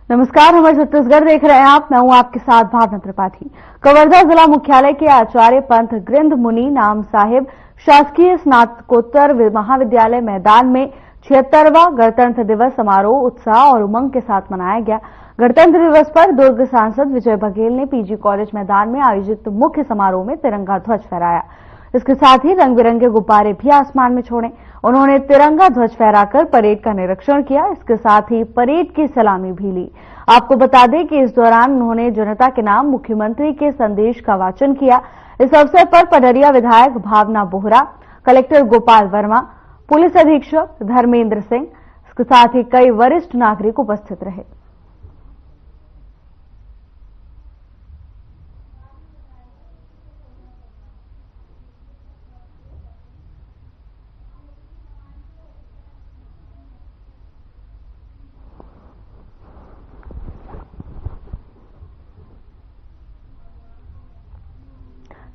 नमस्कार, हमारे छत्तीसगढ़ देख रहे हैं आप। मैं हूं आपके साथ भावना त्रिपाठी। कवर्धा जिला मुख्यालय के आचार्य पंथ गृंध मुनि नाम साहिब शासकीय स्नातकोत्तर महाविद्यालय मैदान में 76वां गणतंत्र दिवस समारोह उत्साह और उमंग के साथ मनाया गया। गणतंत्र दिवस पर दुर्ग सांसद विजय बघेल ने पीजी कॉलेज मैदान में आयोजित मुख्य समारोह में तिरंगा ध्वज फहराया। इसके साथ ही रंग बिरंगे गुब्बारे भी आसमान में छोड़े। उन्होंने तिरंगा ध्वज फहराकर परेड का निरीक्षण किया। इसके साथ ही परेड की सलामी भी ली। आपको बता दें कि इस दौरान उन्होंने जनता के नाम मुख्यमंत्री के संदेश का वाचन किया। इस अवसर पर पडरिया विधायक भावना बोहरा, कलेक्टर गोपाल वर्मा, पुलिस अधीक्षक धर्मेंद्र सिंह, इसके साथ ही कई वरिष्ठ नागरिक उपस्थित रहे।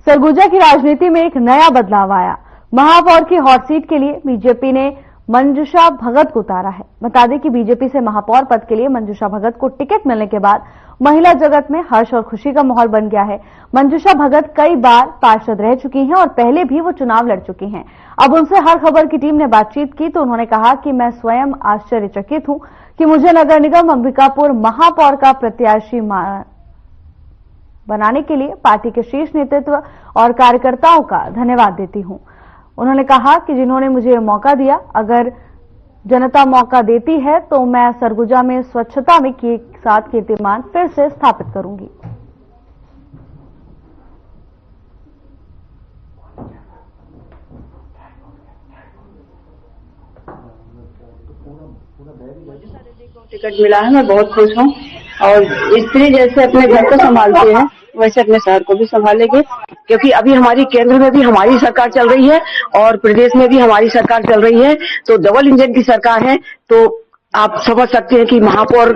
सरगुजा की राजनीति में एक नया बदलाव आया। महापौर की हॉट सीट के लिए बीजेपी ने मंजूषा भगत को उतारा है। बता दें कि बीजेपी से महापौर पद के लिए मंजूषा भगत को टिकट मिलने के बाद महिला जगत में हर्ष और खुशी का माहौल बन गया है। मंजूषा भगत कई बार पार्षद रह चुकी हैं और पहले भी वो चुनाव लड़ चुकी हैं। अब उनसे हर खबर की टीम ने बातचीत की तो उन्होंने कहा कि मैं स्वयं आश्चर्यचकित हूं कि मुझे नगर निगम अंबिकापुर महापौर का प्रत्याशी बनाने के लिए पार्टी के शीर्ष नेतृत्व और कार्यकर्ताओं का धन्यवाद देती हूं। उन्होंने कहा कि जिन्होंने मुझे मौका दिया, अगर जनता मौका देती है तो मैं सरगुजा में स्वच्छता में के साथ कीर्तिमान फिर से स्थापित करूंगी। टिकट मिला है, मैं बहुत खुश हूँ। और स्त्री जैसे अपने घर को संभालती है वैसे अपने शहर को भी संभालेंगे, क्योंकि अभी हमारी केंद्र में भी हमारी सरकार चल रही है और प्रदेश में भी हमारी सरकार चल रही है, तो डबल इंजन की सरकार है। तो आप समझ सकते हैं कि महापौर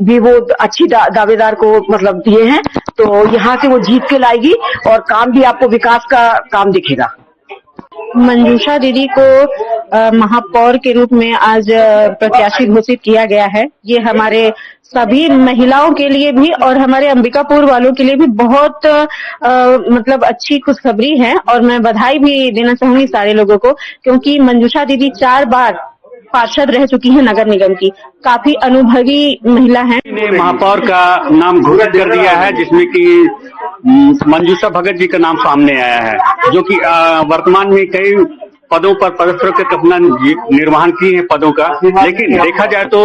भी वो अच्छी दावेदार को मतलब दिए हैं, तो यहाँ से वो जीत के लाएगी और काम भी आपको विकास का काम दिखेगा। मंजूषा दीदी को महापौर के रूप में आज प्रत्याशी घोषित किया गया है। ये हमारे सभी महिलाओं के लिए भी और हमारे अंबिकापुर वालों के लिए भी बहुत मतलब अच्छी खुशखबरी है। और मैं बधाई भी देना चाहूंगी सारे लोगों को, क्योंकि मंजूषा दीदी 4 बार पार्षद रह चुकी है नगर निगम की, काफी अनुभवी महिला हैं। महापौर का नाम घोषित कर दिया है, जिसमें कि मंजूषा भगत जी का नाम सामने आया है, जो कि वर्तमान में कई पदों पर पदस्थ के अपना निर्वहन किए हैं पदों का। लेकिन देखा जाए तो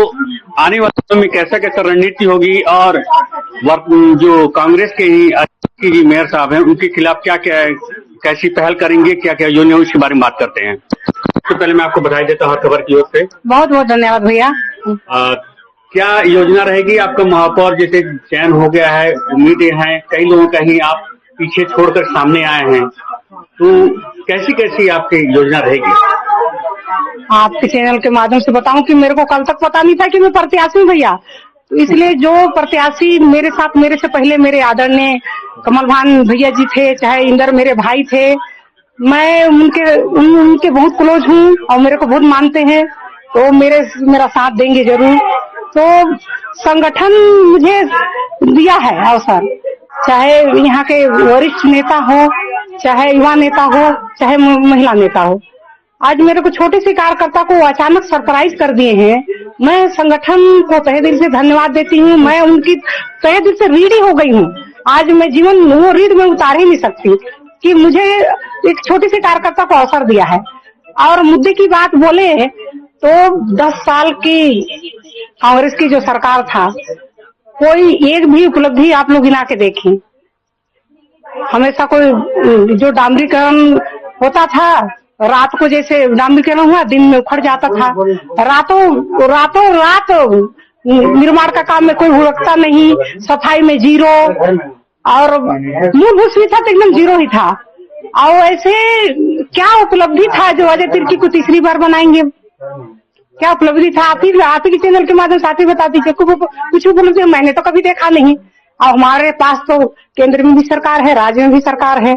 आने वाले समय में कैसा कैसा रणनीति होगी और जो कांग्रेस के ही जी मेयर साहब हैं उनके खिलाफ क्या क्या कैसी पहल करेंगे, क्या क्या योजना, उसके बारे में बात करते हैं। तो पहले मैं आपको बधाई देता हूँ हर खबर की ओर से। बहुत बहुत धन्यवाद भैया। क्या योजना रहेगी आपका? महापौर जैसे चयन हो गया है, उम्मीदें हैं, कई लोगों का ही आप पीछे छोड़कर सामने आए हैं, तो कैसी कैसी आपकी योजना रहेगी? आपके चैनल के माध्यम से बताऊं कि मेरे को कल तक पता नहीं था कि मैं प्रत्याशी हूं भैया, तो इसलिए जो प्रत्याशी मेरे साथ मेरे से पहले मेरे आदरणीय कमल भान भैया जी थे, चाहे इंदर मेरे भाई थे, मैं उनके बहुत क्लोज हूँ और मेरे को बहुत मानते हैं, तो मेरा साथ देंगे जरूर। तो संगठन मुझे दिया है अवसर, चाहे यहाँ के वरिष्ठ नेता हो, चाहे युवा नेता हो, चाहे महिला नेता हो। आज मेरे को छोटे से कार्यकर्ता को अचानक सरप्राइज कर दिए हैं। मैं संगठन को तहे दिल से धन्यवाद देती हूँ। मैं उनकी तहे दिल से रीढ़ हो गई हूँ। आज मैं जीवन वो रीढ़ में उतार ही नहीं सकती कि मुझे एक छोटी सी कार्यकर्ता को अवसर दिया है। और मुद्दे की बात बोले तो 10 साल की कांग्रेस की जो सरकार था, कोई एक भी उपलब्धि आप लोग गिना के देखें। हमेशा कोई जो डामरीकरण होता था, रात को जैसे डामरीकरण हुआ, दिन में उखड़ जाता था। रातों रात निर्माण का काम में कोई हुड़कता नहीं, सफाई में जीरो, और मूलभूत सुविधा तो एकदम जीरो ही था। और ऐसे क्या उपलब्धि था जो अजय तिर्की को तीसरी बार बनाएंगे? क्या उपलब्धि था? आप ही के चैनल के माध्यम से आप ही बता दीजिए। कुछ उपलब्धि मैंने तो कभी देखा नहीं। और हमारे पास तो केंद्र में भी सरकार है, राज्य में भी सरकार है।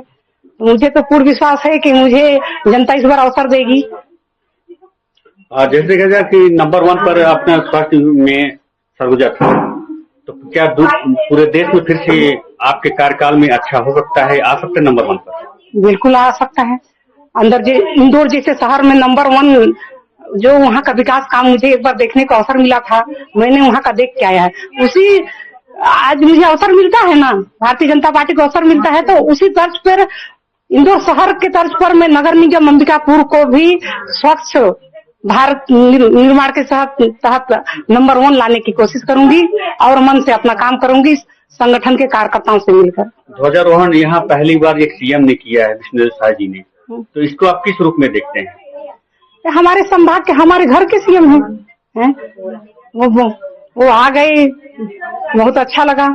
मुझे तो पूर्ण विश्वास है कि मुझे जनता इस बार अवसर देगी। जैसे देखा जाए कि नंबर 1 पर अपना स्वास्थ्य में सरगुजा था, तो क्या पूरे देश में फिर से आपके कार्यकाल में अच्छा हो सकता है, आ सकते नंबर 1 पर? बिल्कुल आ सकता है। इंदौर जैसे शहर में नंबर 1 जो वहाँ का विकास काम मुझे एक बार देखने का अवसर मिला था, मैंने वहाँ का देख के आया है। उसी आज मुझे अवसर मिलता है ना, भारतीय जनता पार्टी को अवसर मिलता है, तो उसी तर्ज पर इंदौर शहर के तर्ज पर मैं नगर निगम अंबिकापुर को भी स्वच्छ भारत निर्माण के तहत नंबर 1 लाने की कोशिश करूंगी और मन से अपना काम करूंगी संगठन के कार्यकर्ताओं से मिलकर। ध्वजारोहण यहाँ पहली बार एक सीएम ने किया है, विष्णु साय जी ने, तो इसको आप किस रूप में देखते हैं? हमारे संभाग के, हमारे घर के सीएम हैं, वो आ गए, बहुत अच्छा लगा।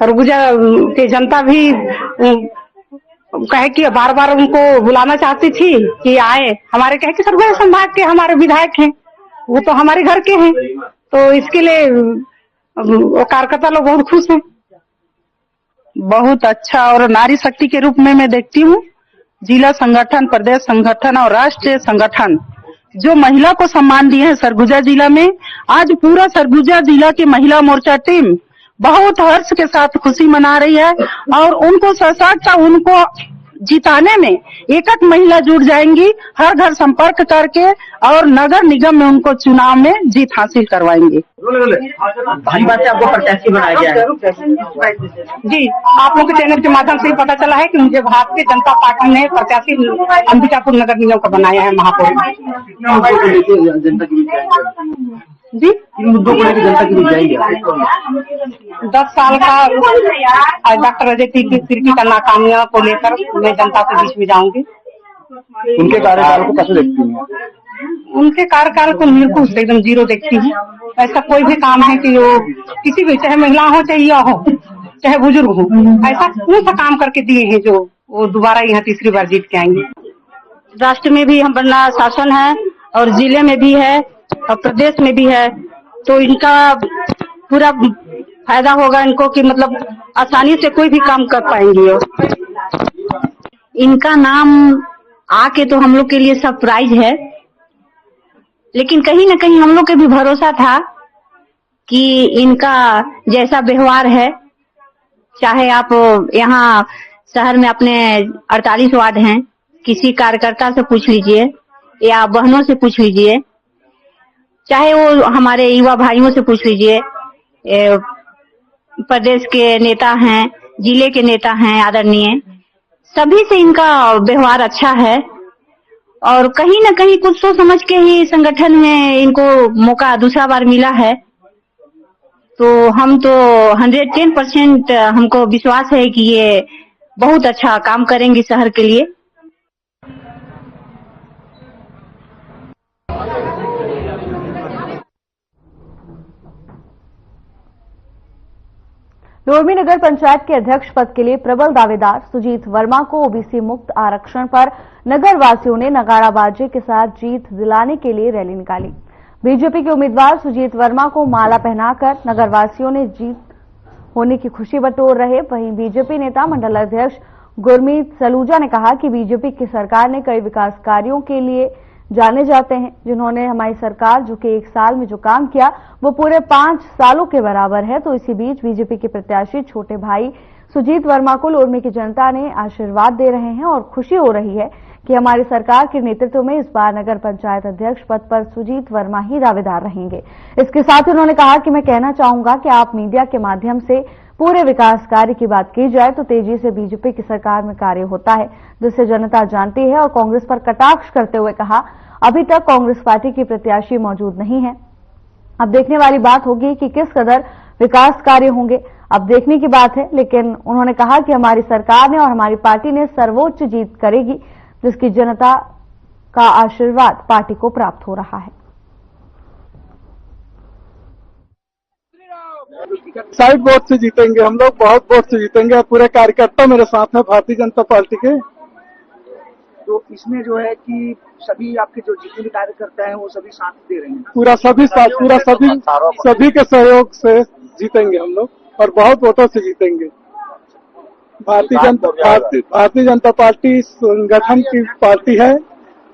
सरगुजा के जनता भी कहे कि बार बार उनको बुलाना चाहती थी कि आए। हमारे कहे कि सरगुजा संभाग के हमारे विधायक हैं, वो तो हमारे घर के हैं, तो इसके लिए कार्यकर्ता लोग बहुत खुश हैं। बहुत अच्छा, और नारी शक्ति के रूप में मैं देखती हूँ जिला संगठन, प्रदेश संगठन और राष्ट्रीय संगठन जो महिला को सम्मान दिए हैं सरगुजा जिला में। आज पूरा सरगुजा जिला की महिला मोर्चा टीम बहुत हर्ष के साथ खुशी मना रही है और उनको सशक्त उनको जिताने में एक महिला जुट जाएंगी, हर घर संपर्क करके और नगर निगम में उनको चुनाव में जीत हासिल करवाएंगे। भाजपा से आपको प्रत्याशी बनाया गया है? जी, आप लोग के चैनल के माध्यम से पता चला है कि मुझे भारतीय जनता पार्टी ने प्रत्याशी अंबिकापुर नगर निगम का बनाया है महापौर। जी, इन मुद्दों को लेकर जनता के बीच जाएंगे? 10 साल का डॉक्टर अजय तिर्की का नाकामियां को लेकर मैं जनता के बीच में जाऊंगी। उनके कार्यकाल को कैसे देखती हैं? उनके कार्यकाल को बिल्कुल एकदम 0 देखती हूँ। ऐसा कोई भी काम है कि वो किसी भी, चाहे महिला हो, चाहे युवा हो, चाहे बुजुर्ग हो, ऐसा कौन सा काम करके दिए हैं जो वो दोबारा यहाँ तीसरी बार जीत के आएंगे। राष्ट्र में भी हमारा शासन है और जिले में भी है और प्रदेश में भी है, तो इनका पूरा फायदा होगा इनको कि मतलब आसानी से कोई भी काम कर पाएंगे। इनका नाम आके तो हम लोग के लिए सरप्राइज है, लेकिन कहीं न कहीं हम लोग के भी भरोसा था कि इनका जैसा व्यवहार है, चाहे आप यहाँ शहर में अपने 48 वार्ड हैं, किसी कार्यकर्ता से पूछ लीजिए या बहनों से पूछ लीजिए, चाहे वो हमारे युवा भाइयों से पूछ लीजिए, प्रदेश के नेता हैं, जिले के नेता हैं आदरणीय, सभी से इनका व्यवहार अच्छा है और कहीं न कहीं कुछ सोच समझ के ही संगठन में इनको मौका दूसरा बार मिला है। तो हम तो 110% हमको विश्वास है कि ये बहुत अच्छा काम करेंगे शहर के लिए। लोरमी नगर पंचायत के अध्यक्ष पद के लिए प्रबल दावेदार सुजीत वर्मा को ओबीसी मुक्त आरक्षण पर नगर वासियों ने नगाड़ा बाजे के साथ जीत दिलाने के लिए रैली निकाली। बीजेपी के उम्मीदवार सुजीत वर्मा को माला पहनाकर नगर वासियों ने जीत होने की खुशी बटोर रहे। वहीं बीजेपी नेता मंडल अध्यक्ष गुरमीत सलूजा ने कहा कि बीजेपी की सरकार ने कई विकास कार्यों के लिए जाने जाते हैं, जिन्होंने हमारी सरकार जो कि 1 साल में जो काम किया वो पूरे 5 सालों के बराबर है। तो इसी बीच बीजेपी के प्रत्याशी छोटे भाई सुजीत वर्मा को लोरमी की जनता ने आशीर्वाद दे रहे हैं और खुशी हो रही है कि हमारी सरकार के नेतृत्व में इस बार नगर पंचायत अध्यक्ष पद पर सुजीत वर्मा ही दावेदार रहेंगे। इसके साथ ही उन्होंने कहा कि मैं कहना चाहूंगा कि आप मीडिया के माध्यम से पूरे विकास कार्य की बात की जाए तो तेजी से बीजेपी की सरकार में कार्य होता है, जिसे जनता जानती है। और कांग्रेस पर कटाक्ष करते हुए कहा, अभी तक कांग्रेस पार्टी की प्रत्याशी मौजूद नहीं है, अब देखने वाली बात होगी कि किस कदर विकास कार्य होंगे, अब देखने की बात है। लेकिन उन्होंने कहा कि हमारी सरकार ने और हमारी पार्टी ने सर्वोच्च जीत करेगी, जिसकी जनता का आशीर्वाद पार्टी को प्राप्त हो रहा है। साइड वोट से जीतेंगे हम लोग, बहुत वोट से जीतेंगे। पूरे कार्यकर्ता मेरे साथ हैं भारतीय जनता पार्टी के। तो इसमें जो है कि सभी आपके जो जितने भी कार्यकर्ता हैं वो सभी साथ दे रहे हैं, पूरा सभी के सहयोग से जीतेंगे हम लोग और बहुत वोटों से जीतेंगे। भारतीय जनता पार्टी संगठन की पार्टी है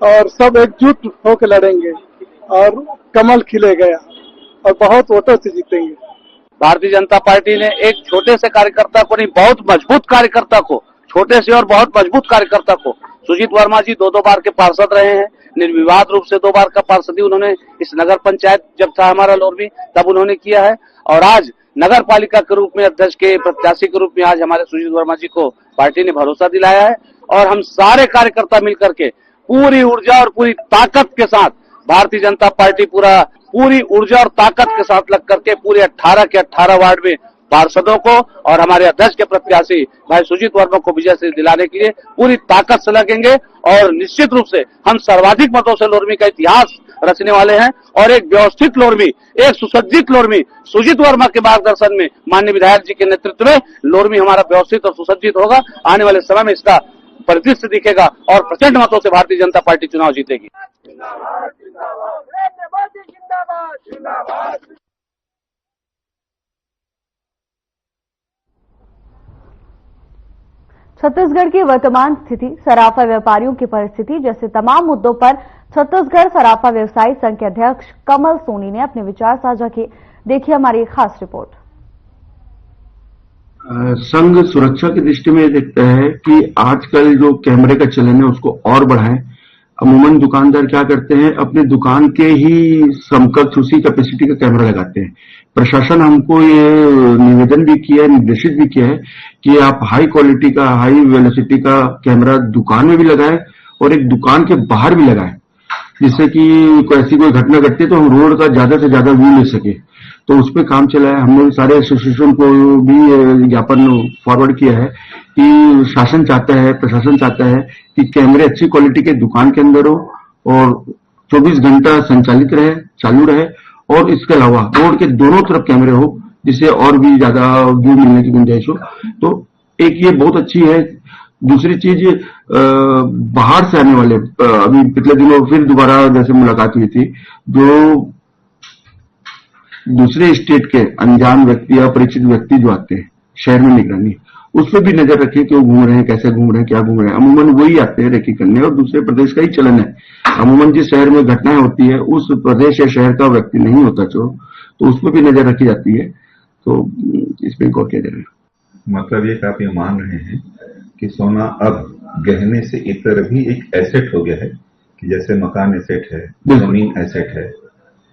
और सब एकजुट होकर लड़ेंगे और कमल खिलेगा और बहुत वोटों से जीतेंगे। भारतीय जनता पार्टी ने एक छोटे से कार्यकर्ता को नहीं, बहुत मजबूत कार्यकर्ता को, छोटे से और बहुत मजबूत कार्यकर्ता को, सुजीत वर्मा जी 2 बार के पार्षद रहे हैं, निर्विवाद रूप से 2 बार का पार्षदी उन्होंने इस नगर पंचायत जब था हमारा लोरमी तब उन्होंने किया है, और आज नगर पालिका के रूप में अध्यक्ष के प्रत्याशी के रूप में आज हमारे सुजीत वर्मा जी को पार्टी ने भरोसा दिलाया है। और हम सारे कार्यकर्ता मिलकर के पूरी ऊर्जा और पूरी ताकत के साथ भारतीय जनता पार्टी पूरी ऊर्जा और ताकत के साथ लग करके पूरे 18 के 18 वार्ड में पार्षदों को और हमारे अध्यक्ष के प्रत्याशी भाई सुजीत वर्मा को विजय से दिलाने के लिए पूरी ताकत से लगेंगे। और निश्चित रूप से हम सर्वाधिक मतों से लोरमी का इतिहास रचने वाले हैं और एक व्यवस्थित लोरमी, एक सुसज्जित लोरमी सुजीत वर्मा के मार्गदर्शन में माननीय विधायक जी के नेतृत्व में लोरमी हमारा व्यवस्थित और सुसज्जित होगा। आने वाले समय में इसका परिदृश्य दिखेगा और प्रचंड मतों से भारतीय जनता पार्टी चुनाव जीतेगी। छत्तीसगढ़ की वर्तमान स्थिति, सराफा व्यापारियों की परिस्थिति जैसे तमाम मुद्दों पर छत्तीसगढ़ सराफा व्यवसायी संघ के अध्यक्ष कमल सोनी ने अपने विचार साझा किए। देखिए हमारी एक खास रिपोर्ट। संघ सुरक्षा की दृष्टि में देखता है कि आजकल जो कैमरे का चलन है उसको और बढ़ाएं। अमूमन दुकानदार क्या करते हैं, अपनी दुकान के ही समकक्ष उसी कैपेसिटी का कैमरा लगाते हैं। प्रशासन हमको ये निवेदन भी किया है, निर्देशित भी किया है कि आप हाई क्वालिटी का, हाई वेलोसिटी का कैमरा दुकान में भी लगाएं और एक दुकान के बाहर भी लगाएं, जिससे कि ऐसी कोई घटना घटती है तो हम रोड का ज्यादा से ज्यादा व्यू ले सके। तो उस पर काम चला है। हमने सारे एसोसिएशन को भी ज्ञापन फॉरवर्ड किया है कि शासन चाहता है, प्रशासन चाहता है कि कैमरे अच्छी क्वालिटी के दुकान के अंदर हो और 24 घंटा संचालित रहे, चालू रहे, और इसके अलावा रोड के दोनों तरफ कैमरे हो जिससे और भी ज्यादा व्यू मिलने की गुंजाइश हो। तो एक ये बहुत अच्छी है। दूसरी चीज, बाहर से आने वाले, अभी पिछले दिनों फिर दोबारा जैसे मुलाकात हुई थी, जो दूसरे स्टेट के अनजान व्यक्ति या परिचित व्यक्ति जो आते हैं शहर में निगरानी, उस पर भी नजर रखें कि वो घूम रहे हैं, कैसे घूम रहे हैं, क्या घूम रहे हैं। अमूमन वही आते हैं रेकी करने और दूसरे प्रदेश का ही चलन है। अमूमन जिस शहर में घटनाएं होती है उस प्रदेश या शहर का व्यक्ति नहीं होता जो, तो उस पर भी नजर रखी जाती है। तो इस पर गौर किया जाएगा। मतलब ये आप ये मान रहे हैं कि सोना अब गहने से इतर भी एक एसेट हो गया है, कि जैसे मकान एसेट है, जमीन एसेट है,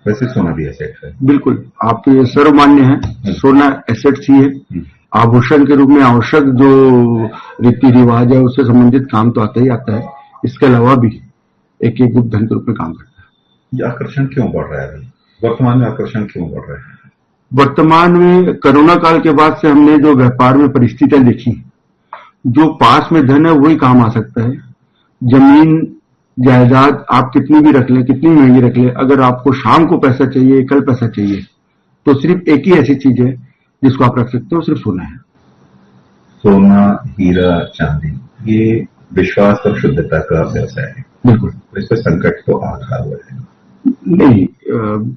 वैसे सोना भी एसेट है। बिल्कुल, आप ये सर्वमान्य है, सोना एसेट ही है। आभूषण के रूप में आवश्यक जो रीति रिवाज है उससे संबंधित काम तो आता ही आता है। इसके अलावा भी एक गुप्त धन के रूप में काम करता है। ये आकर्षण क्यों बढ़ रहा है अभी वर्तमान में? आकर्षण क्यों बढ़ रहा है वर्तमान में? कोरोना काल के बाद से हमने जो व्यापार में परिस्थितियां देखी, जो पास में धन है वही काम आ सकता है। जमीन जायदाद आप कितनी भी रख लें, कितनी महंगी रख लें, अगर आपको शाम को पैसा चाहिए, कल पैसा चाहिए, तो सिर्फ एक ही ऐसी चीज है जिसको आप रख सकते हो, सिर्फ सोना है। सोना, हीरा, चांदी, ये विश्वास और शुद्धता का व्यवसाय है। बिल्कुल, इस पर संकट तो आ रहा है। नहीं,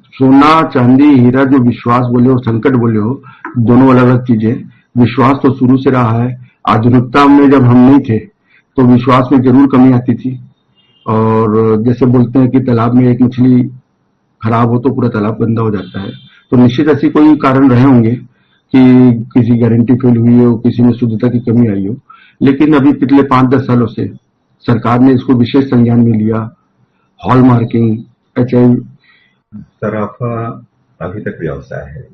सोना, चांदी, हीरा, जो विश्वास बोले हो, संकट बोले हो, दोनों अलग अलग चीजें। विश्वास तो शुरू से रहा है। आधुनिकता में जब हम नहीं थे तो विश्वास में जरूर कमी आती थी। और जैसे बोलते हैं कि तालाब में एक मछली खराब हो तो पूरा तालाब गंदा हो जाता है, तो निश्चित ऐसी कोई कारण रहे होंगे कि किसी गारंटी फेल हुई हो, किसी में शुद्धता की कमी आई हो। लेकिन अभी पिछले 5-10 सालों से सरकार ने इसको विशेष संज्ञान में लिया। हॉलमार्किंग, HI, सराफा अभी तक व्यवसाय है।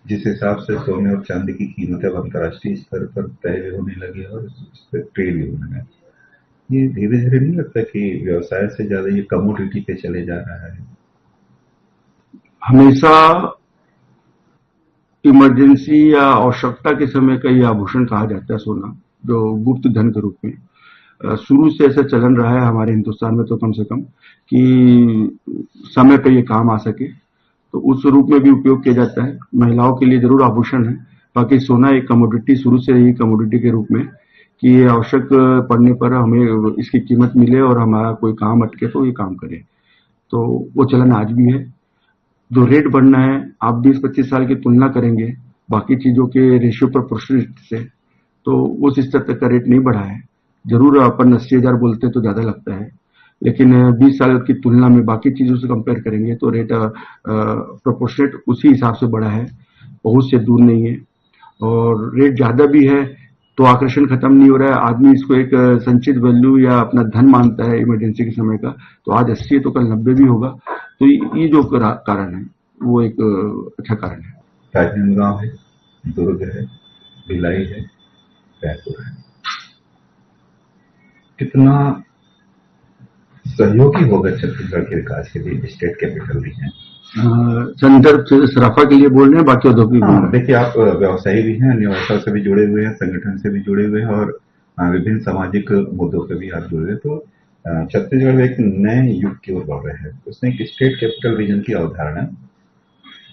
जिस हिसाब से सोने और चांदी की कीमतें अब अंतर्राष्ट्रीय स्तर पर तय होने लगी और इस पर ट्रेड भी होने लगा, ये धीरे धीरे नहीं लगता कि व्यवसाय से ज्यादा ये कमोडिटी पे चले जा रहा है? हमेशा इमरजेंसी या आवश्यकता के समय का ये आभूषण कहा जाता है सोना, जो गुप्त धन के रूप में शुरू से ऐसा चलन रहा है हमारे हिंदुस्तान में, तो कम से कम कि समय पे ये काम आ सके, तो उस रूप में भी उपयोग किया जाता है। महिलाओं के लिए जरूर आभूषण है, बाकी सोना एक कमोडिटी शुरू से ही कमोडिटी के रूप में कि ये आवश्यक पड़ने पर हमें इसकी कीमत मिले और हमारा कोई काम अटके तो ये काम करे, तो वो चलन आज भी है। जो रेट बढ़ना है, आप 20-25 साल की तुलना करेंगे बाकी चीजों के रेशियो प्रोपोर्शनेट से, तो उस स्तर तक का रेट नहीं बढ़ा है। जरूर अपन 80,000 बोलते तो ज्यादा लगता है, लेकिन 20 साल की तुलना में बाकी चीजों से कंपेयर करेंगे तो रेट प्रोपोर्शनेट उसी हिसाब से बढ़ा है। बहुत से दूर नहीं है, और रेट ज्यादा भी है तो आकर्षण खत्म नहीं हो रहा है। आदमी इसको एक संचित वैल्यू या अपना धन मानता है इमरजेंसी के समय का। तो आज 80 है तो कल 90 भी होगा। तो ये जो कारण है वो एक अच्छा कारण है। राजनांदगांव है, दुर्ग है, भिलाई है, रायपुर है। कितना सहयोगी होगा छत्तीसगढ़ के विकास के लिए स्टेट कैपिटल रीजन? संदर्भ सराफा के लिए बोल रहे हैं, बाकी औद्योगिक बोल रहे हैं। देखिए, आप व्यवसायी भी हैं, अन्य व्यवसाय से भी जुड़े हुए हैं, संगठन से भी जुड़े हुए हैं और विभिन्न सामाजिक मुद्दों से भी आप जुड़े हैं। तो छत्तीसगढ़ एक नए युग की ओर बढ़ रहे हैं। उसने एक स्टेट कैपिटल रीजन की अवधारणा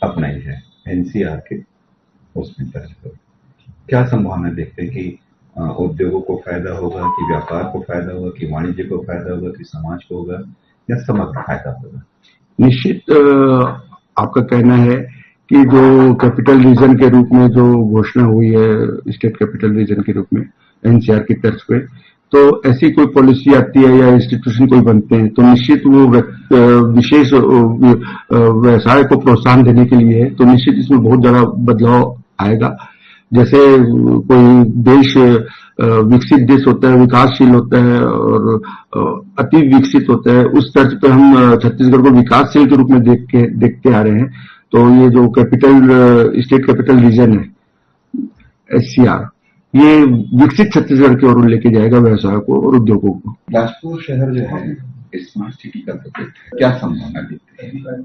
अपनाई है एनसीआर के उसमें तर्ज पर। क्या संभावना देखते हैं कि उद्योगों को फायदा होगा, कि व्यापार को फायदा होगा, कि वाणिज्य को फायदा होगा, कि समाज को होगा, या समग्र फायदा होगा? निश्चित आपका कहना है कि जो कैपिटल रीजन के रूप में जो घोषणा हुई है स्टेट कैपिटल रीजन के रूप में एनसीआर की तर्ज पे, तो ऐसी कोई पॉलिसी आती है या इंस्टीट्यूशन कोई बनते हैं तो निश्चित वो विशेष व्यवसाय को प्रोत्साहन देने के लिए है। तो निश्चित इसमें बहुत ज्यादा बदलाव आएगा। जैसे कोई देश विकसित देश होता है, विकासशील होता है और अति विकसित होता है, उस तर्ज पे हम छत्तीसगढ़ को विकासशील के रूप में देखते आ रहे हैं। तो ये जो स्टेट कैपिटल रीजन है एससीआर, ये विकसित छत्तीसगढ़ की ओर लेके जाएगा व्यवसाय को और उद्योगों को। बिलासपुर शहर जो है स्मार्ट सिटी का प्रोजेक्ट है, क्या संभावना देखते हैं?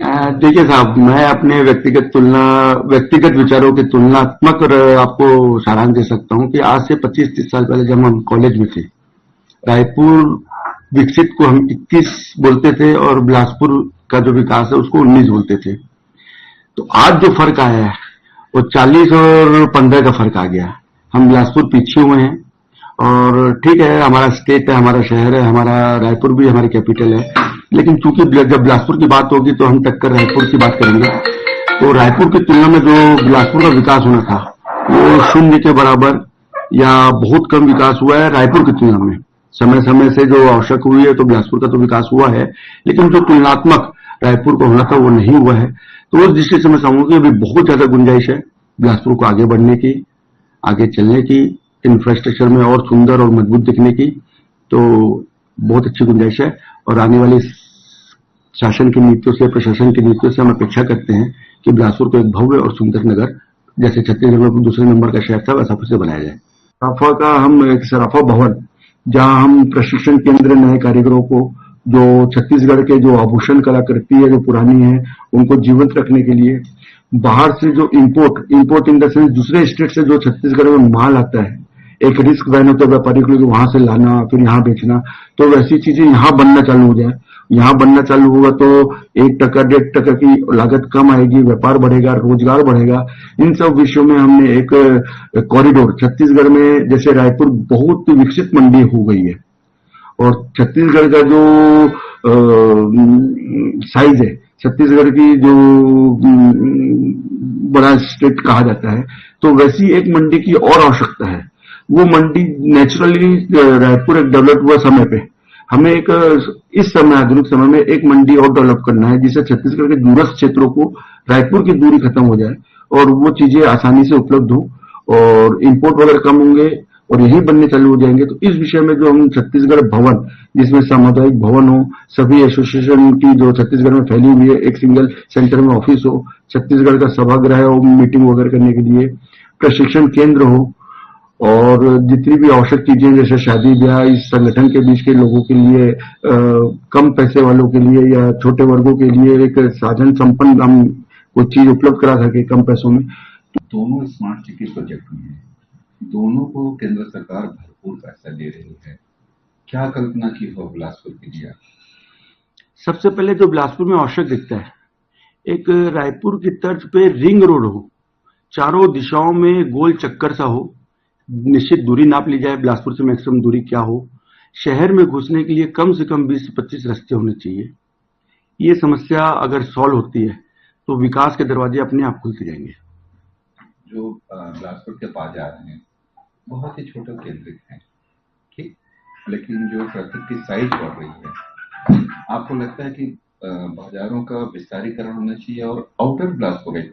देखिए साहब, मैं अपने व्यक्तिगत विचारों की तुलनात्मक आपको सारांश दे सकता हूं कि आज से 25-30 साल पहले जब हम कॉलेज में थे, रायपुर विकसित को हम 21 बोलते थे और बिलासपुर का जो विकास है उसको 19 बोलते थे। तो आज जो फर्क आया है वो 40 और 15 का फर्क आ गया। हम बिलासपुर पीछे हुए हैं और ठीक है, हमारा स्टेट है, हमारा शहर है, हमारा रायपुर भी हमारी कैपिटल है, लेकिन चूंकि जब बिलासपुर की बात होगी तो हम टक्कर रायपुर की बात करेंगे। तो रायपुर की तुलना में जो बिलासपुर का विकास होना था वो 0 के बराबर या बहुत कम विकास हुआ है रायपुर की तुलना में। समय समय से जो आवश्यक हुई है तो बिलासपुर का तो विकास हुआ है, लेकिन जो तुलनात्मक रायपुर को होना था वो नहीं हुआ है। तो उस दृष्टि से मैं समझूंगा कि अभी बहुत ज्यादा गुंजाइश है बिलासपुर को आगे बढ़ने की, आगे चलने की, इंफ्रास्ट्रक्चर में और सुंदर और मजबूत दिखने की। तो बहुत अच्छी गुंजाइश है और आने वाली शासन की नीतियों से, प्रशासन की नीतियों से हम अपेक्षा करते हैं कि बिलासपुर को एक भव्य और सुंदर नगर, जैसे छत्तीसगढ़ में दूसरे नंबर का शहर था, वैसा फिर से बनाया जाए। सराफा का हम एक सराफा भवन, जहां हम प्रशिक्षण केंद्र नए कारीगरों को, जो छत्तीसगढ़ के जो आभूषण कलाकृति है जो पुरानी है उनको जीवंत रखने के लिए, बाहर से जो इंपोर्ट इन द सेंस दूसरे स्टेट से जो छत्तीसगढ़ में माल आता है, एक रिस्क वहन होता है व्यापारी को, वहां से लाना फिर यहाँ बेचना, तो वैसी चीजें यहाँ बनना चालू हो जाए। यहाँ बनना चालू होगा तो 1 टका 1.5 टका की लागत कम आएगी, व्यापार बढ़ेगा, रोजगार बढ़ेगा। इन सब विषयों में हमने एक कॉरिडोर, छत्तीसगढ़ में जैसे रायपुर बहुत विकसित मंडी हो गई है और छत्तीसगढ़ का जो साइज है, छत्तीसगढ़ की जो बड़ा स्टेट कहा जाता है, तो वैसी एक मंडी की और आवश्यकता है। वो मंडी नेचुरली रायपुर एक डेवलप हुआ समय पे हमें एक इस समय आधुनिक समय में एक मंडी और डेवलप करना है, जिससे छत्तीसगढ़ के दूरस्थ क्षेत्रों को रायपुर की दूरी खत्म हो जाए और वो चीजें आसानी से उपलब्ध हो और इंपोर्ट वगैरह कम होंगे और यही बनने चालू हो जाएंगे। तो इस विषय में जो हम छत्तीसगढ़ भवन, जिसमें सामुदायिक भवन हो, सभी एसोसिएशन की जो छत्तीसगढ़ में फैली हुई है, एक सिंगल सेंटर में ऑफिस हो, छत्तीसगढ़ का सभागृह हो मीटिंग वगैरह करने के लिए, प्रशिक्षण केंद्र हो और जितनी भी आवश्यक चीजें जैसे शादी ब्याह इस संगठन के बीच के लोगों के लिए, कम पैसे वालों के लिए या छोटे वर्गों के लिए एक साधन संपन्न हम कोई चीज उपलब्ध करा सके कम पैसों में। दोनों स्मार्ट सिटी प्रोजेक्ट में है, दोनों को केंद्र सरकार भरपूर पैसा दे रही है। क्या कल्पना की हो बिलासपुर के लिए? सबसे पहले जो बिलासपुर में आवश्यक दिखता है, एक रायपुर की तर्ज पे रिंग रोड हो, चारों दिशाओं में गोल चक्कर सा हो, निश्चित दूरी नाप ली जाए बिलासपुर से मैक्सिमम दूरी क्या हो, शहर में घुसने के लिए कम से कम 20 से 25 रास्ते होने चाहिए। ये समस्या अगर सॉल्व होती है तो विकास के दरवाजे अपने आप खुलते जाएंगे। जो बिलासपुर के बाजार हैं बहुत ही छोटे केंद्रित हैं, ठीक, लेकिन जो ट्रैफिक की साइज बढ़ रही है, आपको लगता है कि बाजारों का विस्तारीकरण होना चाहिए और आउटर बिलासपुर एक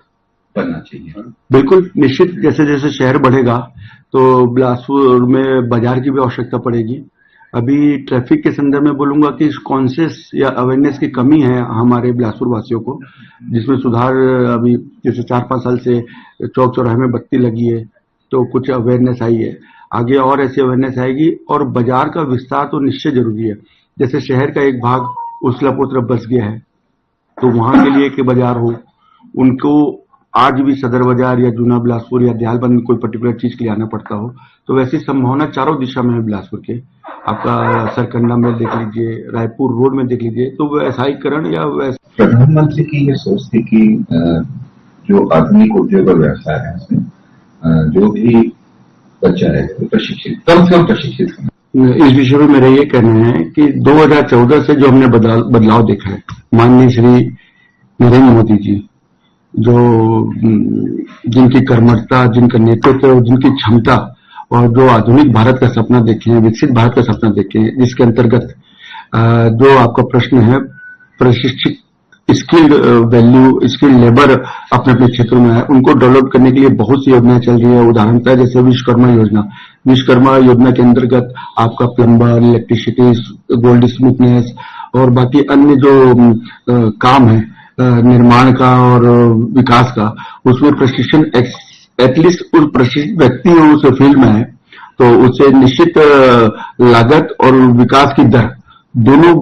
बनना चाहिए। बिल्कुल निश्चित, जैसे जैसे शहर बढ़ेगा तो बिलासपुर में बाजार की भी आवश्यकता पड़ेगी। अभी ट्रैफिक के संदर्भ में बोलूंगा कि कॉन्शियस या अवेयरनेस की कमी है हमारे बिलासपुर वासियों को, जिसमें सुधार अभी जैसे 4-5 साल से चौक चौराहे में बत्ती लगी है तो कुछ अवेयरनेस आई है, आगे और ऐसी अवेयरनेस आएगी। और बाजार का विस्तार तो निश्चय जरूरी है। जैसे शहर का एक भाग उसलापुर तरफ बस गया है तो वहां के लिए एक बाजार हो, उनको आज भी सदर बाजार या जूना बिलासपुर या दयालबंद में कोई पर्टिकुलर चीज के लिए आना पड़ता हो, तो वैसी संभावना चारों दिशा में है बिलासपुर के। आपका सरकंडा में देख लीजिए, रायपुर रोड में देख लीजिए, तो व्यवसायीकरण या प्रधानमंत्री की ये सोच थी कि जो आधुनिक उद्योग और व्यवसाय है उसमें जो भी बच्चा है वो प्रशिक्षित, कम से कम प्रशिक्षित होना। इस विषय में मेरा ये कहना है कि 2014 से जो हमने बदलाव देखा है, माननीय श्री नरेंद्र मोदी जी जो जिनकी कर्मठता, जिनका नेतृत्व, जिनकी क्षमता और जो आधुनिक भारत का सपना देखे हैं, विकसित भारत का सपना देखे हैं, जिसके अंतर्गत जो आपका प्रश्न है प्रशिक्षित स्किल्ड वैल्यू, स्किल्ड लेबर अपने अपने क्षेत्रों में है, उनको डेवलप करने के लिए बहुत सी योजनाएं चल रही है। उदाहरणतः जैसे विश्वकर्मा योजना, विश्वकर्मा योजना के अंतर्गत आपका प्लम्बर, इलेक्ट्रिसिटी, गोल्ड स्मिथनेस और बाकी अन्य जो काम है निर्माण का और विकास का, उसमें प्रशिक्षण एटलीस्ट उस प्रशिक्षित व्यक्ति उस फील्ड में है तो उससे निश्चित लागत और विकास की दर दोनों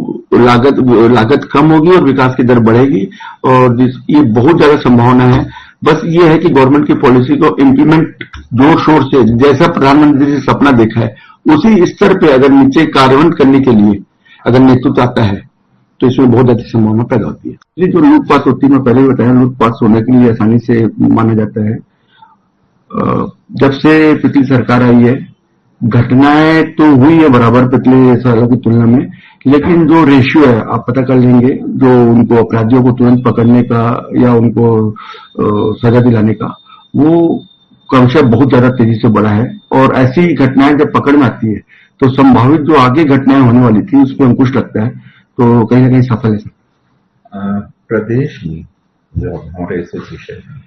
लागत कम होगी और विकास की दर बढ़ेगी। और ये बहुत ज्यादा संभावना है। बस ये है कि गवर्नमेंट की पॉलिसी को इम्प्लीमेंट जोर शोर से, जैसा प्रधानमंत्री ने सपना देखा है उसी स्तर पे अगर नीचे कार्यान्वयन करने के लिए अगर नेतृत्व आता है तो इसमें बहुत अधिक संभावना पैदा होती है। इसलिए जो लूटपाट होती है, मैं पहले भी बताया, लूटपाट होने के लिए आसानी से माना जाता है। जब से पिछली सरकार आई है घटनाएं तो हुई है बराबर पिछले सालों की तुलना में, लेकिन जो रेशियो है आप पता कर लेंगे, जो उनको अपराधियों को तुरंत पकड़ने का या उनको सजा दिलाने का, वो क्रमशः बहुत ज्यादा तेजी से बढ़ा है। और ऐसी घटनाएं जब पकड़ में आती है तो संभावित जो आगे घटनाएं होने वाली थी उस पर अंकुश लगता है, तो कहीं ना कहीं सफल है। प्रदेश में जो हमारे एसोसिएशन है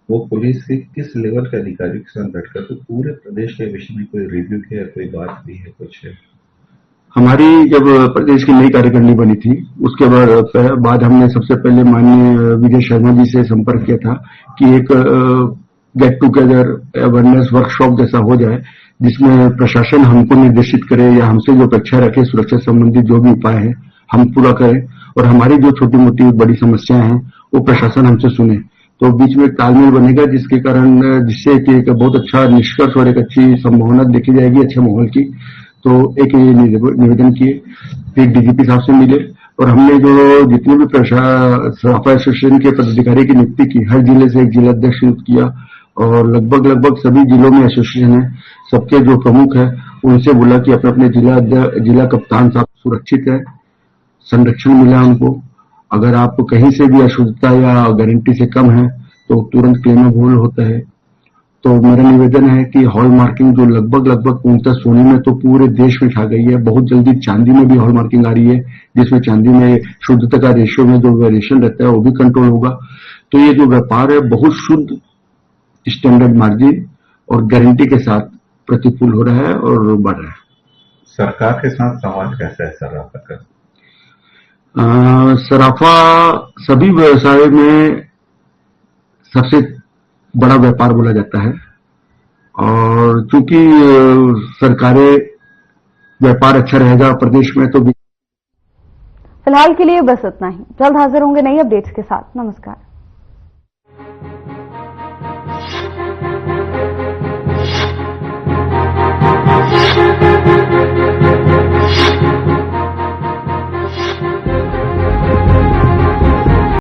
वो पुलिस के किस लेवल के अधिकारी के साथ बैठकर तो पूरे प्रदेश के विषय में कोई रिव्यू किया, कोई बात भी है कुछ है? हमारी जब प्रदेश की नई कार्यकारिणी बनी थी उसके बाद हमने सबसे पहले माननीय विजय शर्मा जी से संपर्क किया था कि एक गेट टुगेदर अवेयरनेस वर्कशॉप जैसा हो जाए जिसमें प्रशासन हमको निर्देशित करे या हमसे जो अपेक्षा रखे सुरक्षा संबंधी जो भी उपाय है हम पूरा करें और हमारी जो छोटी मोटी बड़ी समस्याएं हैं वो प्रशासन हमसे सुने, तो बीच में तालमेल बनेगा जिसके कारण जिससे कि एक बहुत अच्छा निष्कर्ष और एक अच्छी संभावना देखी जाएगी अच्छे माहौल की। तो एक निवेदन किए, फिर डीजीपी साहब से मिले और हमने जो जितने भी सराफा एसोसिएशन के पदाधिकारी की नियुक्ति की, हर जिले से एक जिला अध्यक्ष नियुक्त किया और लगभग सभी जिलों में एसोसिएशन है, सबके जो प्रमुख है उनसे बोला कि अपने अपने जिला कप्तान साहब सुरक्षित है, संरक्षण मिला उनको। अगर आप कहीं से भी अशुद्धता या गारंटी से कम है तो तुरंत क्लेमेबल होता है। तो मेरा निवेदन है कि हॉल मार्किंग जो लगभग पूर्णतः सोने में तो पूरे देश में छा गई है, बहुत जल्दी चांदी में भी हॉल मार्किंग आ रही है जिसमें चांदी में शुद्धता का रेशियो में जो वेरिएशन रहता है वो भी कंट्रोल होगा। तो ये जो व्यापार है बहुत शुद्ध स्टैंडर्ड मार्जिन और गारंटी के साथ प्रतिकूल हो रहा है और बढ़ रहा है। सरकार के साथ संवाद कैसा है सराफा का? सराफा सभी व्यवसाय में सबसे बड़ा व्यापार बोला जाता है और चूंकि सरकारें व्यापार अच्छा रहेगा प्रदेश में तो फिलहाल के लिए बस इतना ही। जल्द हाजिर होंगे नई अपडेट्स के साथ। नमस्कार।